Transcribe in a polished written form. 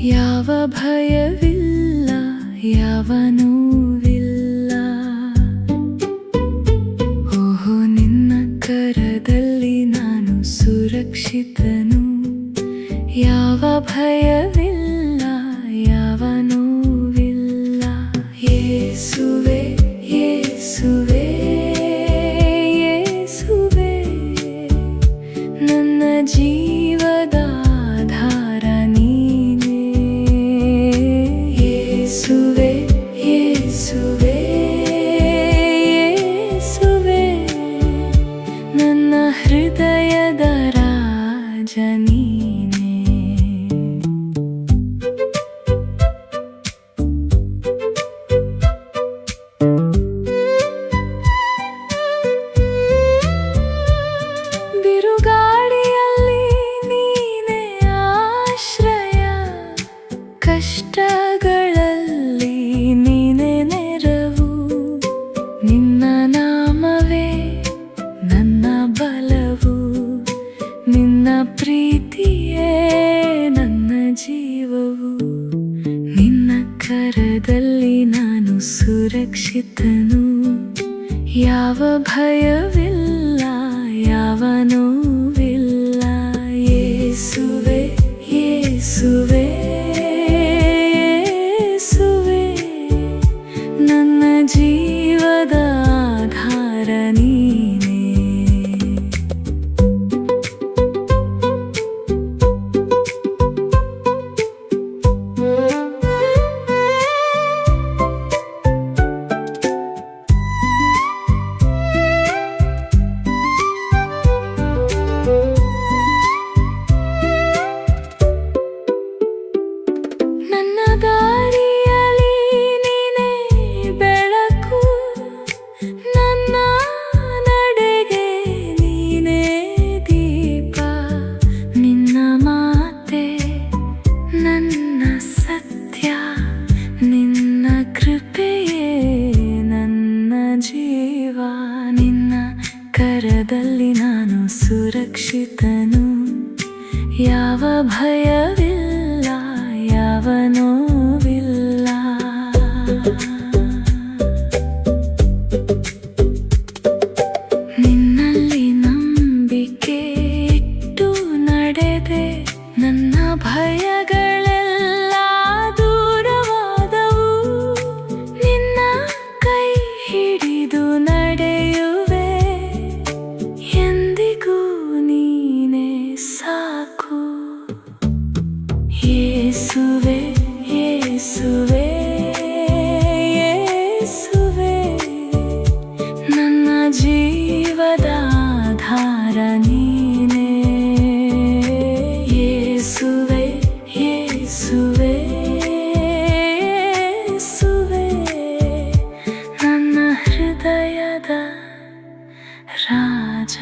ಯಾವ ಭಯವಿಲ್ಲ, ಯಾವ ನೋವಿಲ್ಲ. ಓಹೋ, ನಿನ್ನ ಕರದಲ್ಲಿ ನಾನು ಸುರಕ್ಷಿತನು. ಯಾವ ಭಯವಿಲ್ಲ, ಯಾವ ನೋವಿಲ್ಲ. ಯೇಸುವೇ, ಯೇಸುವೇ, ಯೇಸುವೇ, ನನ್ನ ಜೀವದ ಆಧಾರ ನೀನೇ. ಯೇಸುವೇ, ಯೇಸುವೇ, ಯೇಸುವೇ, ನನ್ನ ಹೃದಯದ ರಾಜ ನೀನೇ. ಬಿರುಗಾಳಿಯಲ್ಲಿ ನೀನೇ ಆಶ್ರಯ, ಕಷ್ಟಗಳಲ್ಲಿ ನೀನೇ ನೆರವು. ನಿನ್ನ ನಾಮವೇ ನನ್ನ ಬಲವು, ನಿನ್ನ ಪ್ರೀತಿಯೇ ನನ್ನ ಜೀವವು. ನಿನ್ನ ಕರದಲ್ಲಿ ನಾನು ಸುರಕ್ಷಿತನು. ಯಾವ ಭಯವಿಲ್ಲ, ಯಾವ ನೋವಿಲ್ಲ. ಯೇಸುವೇ, ಯೇಸುವೇ, ಯೇಸುವೇ, ನನ್ನ ಜೀವದ ಆಧಾರ ನೀನೇ. ನನ್ನ ದಾರಿಯಲ್ಲಿ ನೀನೇ ಬೆಳಕು, ನನ್ನ ನಡೆಗೆ ನೀನೇ ದೀಪ. ನಿನ್ನ ಮಾತೆ ನನ್ನ ಸತ್ಯ, ನಿನ್ನ ಕೃಪೆಯೇ ನನ್ನ ಜೀವ. ನಿನ್ನ ಕರದಲ್ಲಿ ನಾನು ಸುರಕ್ಷಿತನು. ಯಾವ ಭಯವಿಲ್ಲ, ಯಾವ ನೋವಿಲ್ಲ. ನಿನ್ನಲ್ಲಿ ನಂಬಿಕೆ ಇಟ್ಟು ನಡೆದೆ, ನನ್ನ ಭಯಗಳೆಲ್ಲ ದೂರವಾದವು. ನಿನ್ನ ಕೈ ಹಿಡಿದು ನಡೆಯುವೆ, ಎಂದಿಗೂ ನೀನೇ ಸಾಕು. ಯೇಸುವೇ, ಯೇಸುವೇ, ಯೇಸುವೇ, ನನ್ನ ಜೀವದ ಆಧಾರ ನೀನೇ. ಯೇಸುವೇ, ಯೇಸುವೇ, ಯೇಸುವೇ, ನನ್ನ ಹೃದಯದ ರಾಜ.